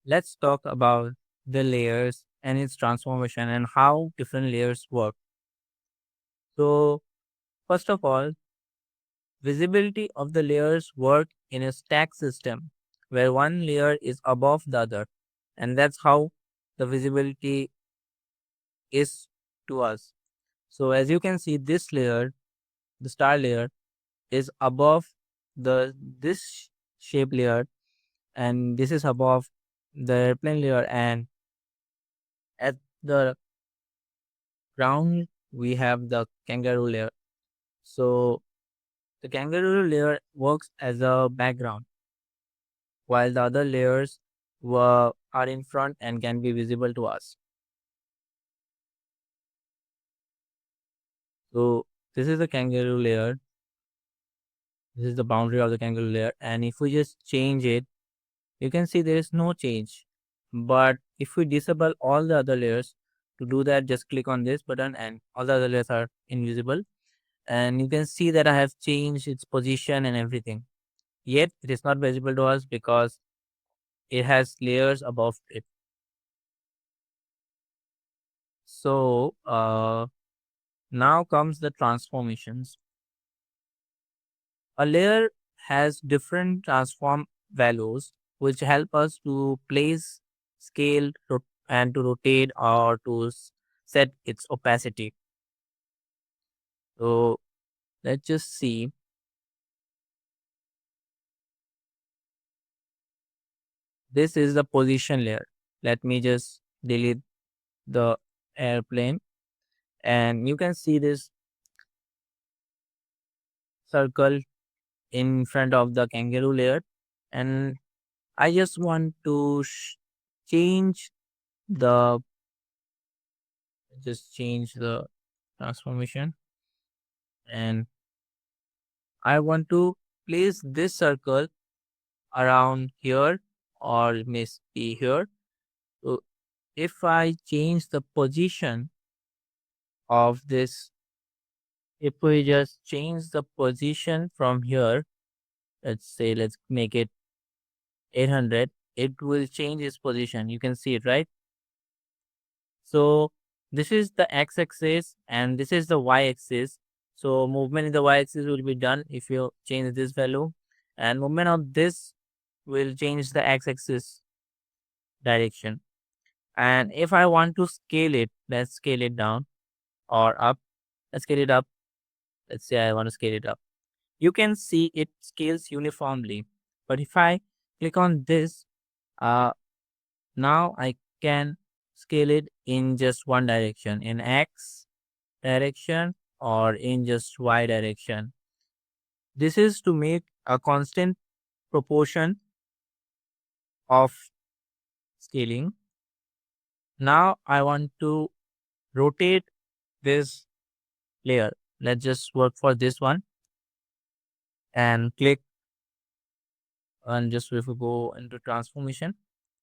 let's talk about the layers and its transformation and how different layers work. So, first of all, visibility of the layers work in a stack system where one layer is above the other, and that's how the visibility is to us. So, as you can see, this layer, the star layer, is above this shape layer, and this is above the airplane layer, and at the ground we have the kangaroo layer. So the kangaroo layer works as a background while the other layers are in front and can be visible to us. So this is the kangaroo layer. This is the boundary of the kangaroo layer, and if we just change it, you can see there is no change. But if we disable all the other layers, to do that, just click on this button and all the other layers are invisible. And you can see that I have changed its position and everything. Yet it is not visible to us because it has layers above it. So now comes the transformations. A layer has different transform values which help us to place, scale, and to rotate or to set its opacity. So let's just see. This is the position layer. Let me just delete the airplane, and you can see this circle in front of the kangaroo layer, and I just want to change the change the transformation, and I want to place this circle around here or maybe here. So if I change the position of this, if we just change the position from here, let's say let's make it 800, it will change its position. You can see it, right? So this is the x-axis and this is the y-axis. So movement in the y-axis will be done if you change this value, and movement of this will change the x-axis direction. And if I want to scale it, let's scale it down or up. Let's scale it up. Let's say I want to scale it up. You can see it scales uniformly. But if I click on this, uh, now I can scale it in just one direction, in x direction or in just y direction. This is to make a constant proportion of scaling. Now I want to rotate this layer. Let's just work for this one and click, and just if we go into transformation,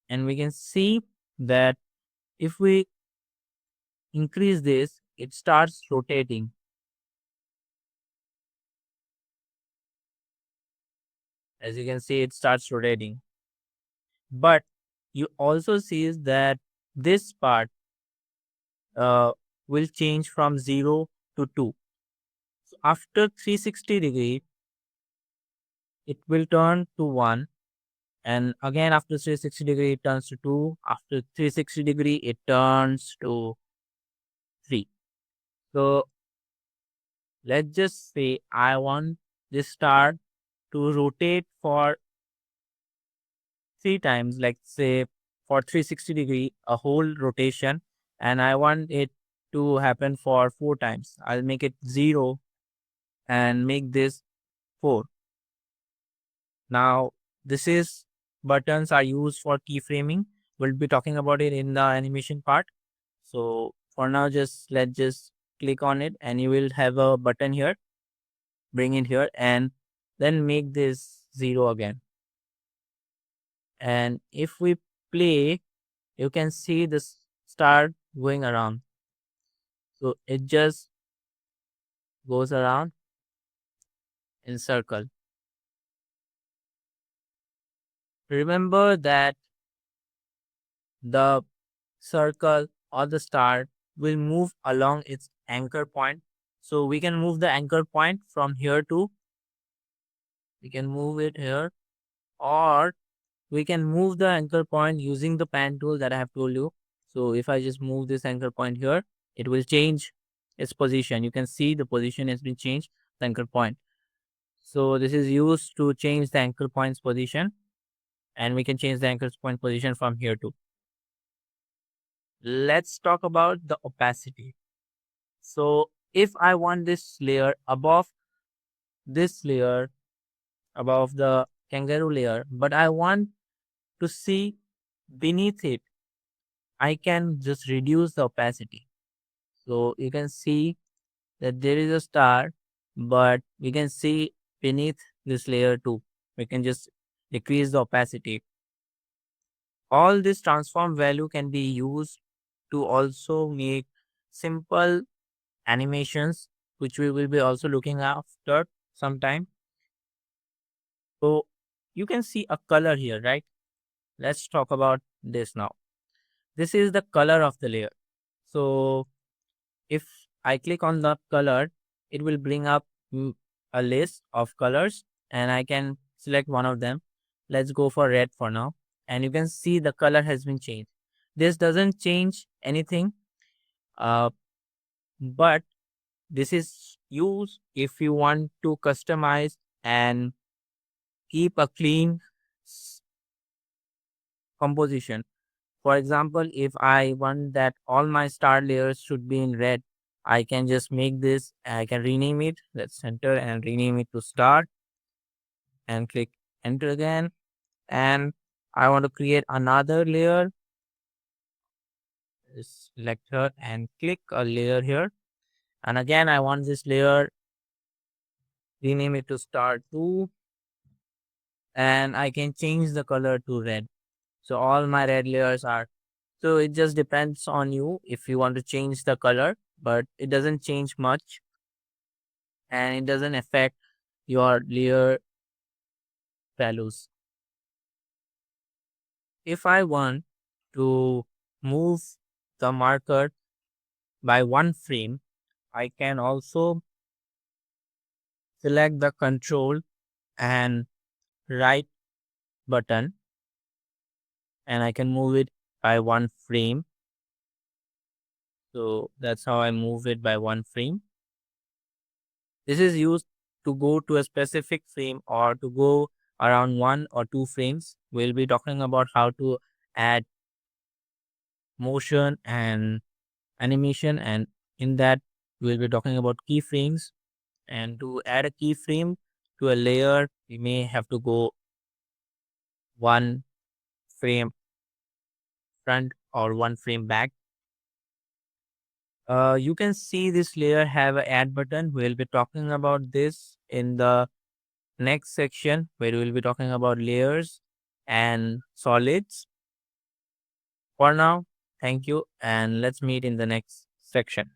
and we can see that if we increase this, it starts rotating. As you can see, it starts rotating. But you also see that this part uh, will change from 0 to 2. So after 360-degree, it will turn to 1. And again, after 360-degree, it turns to 2. After 360-degree, it turns to 3. So let's just say I want this star to rotate for 3 times, like say for 360-degree, a whole rotation, and I want it to happen for 4 times. I'll make it 0 and make this 4. Now, this is buttons are used for keyframing. We'll be talking about it in the animation part. So for now, let's just click on it, and you will have a button here. Bring it here, and then make this 0 again. And if we play, you can see this star going around. So it just goes around in circle. Remember that the circle or the star will move along its anchor point. So we can move the anchor point from here to, we can move it here, or we can move the anchor point using the pan tool that I have told you. So if I just move this anchor point here, it will change its position. You can see the position has been changed, the anchor point. So this is used to change the anchor point's position, and we can change the anchor point position from here too. Let's talk about the opacity. So if I want this layer above this layer, above the kangaroo layer, but I want to see beneath it, I can just reduce the opacity. So you can see that there is a star, but we can see beneath this layer too. We can just decrease the opacity. All this transform value can be used to also make simple animations, which we will be also looking after sometime. So you can see a color here, right? Let's talk about this now. This is the color of the layer. So if I click on the color, it will bring up a list of colors, and I can select one of them. Let's go for red for now. And you can see the color has been changed. This doesn't change anything, uh, but this is used if you want to customize and keep a clean composition. For example, if I want that all my star layers should be in red, I can just make this, I can rename it. Let's enter and rename it to star and click enter again. And I want to create another layer. Select her and click a layer here. And again, I want this layer, rename it to star 2, and I can change the color to red. So all my red layers are, so it just depends on you if you want to change the color, but it doesn't change much and it doesn't affect your layer values. If I want to move the marker by one frame, I can also select the control and right button, and I can move it by one frame. So that's how I move it by one frame. This is used to go to a specific frame or to go around 1 or 2 frames. We'll be talking about how to add motion and animation, and in that we'll be talking about keyframes. And to add a keyframe to a layer, we may have to go 1 frame front or 1 frame back. You can see this layer have an add button. We'll be talking about this in the next section, where we will be talking about layers and solids. For now, thank you, and let's meet in the next section.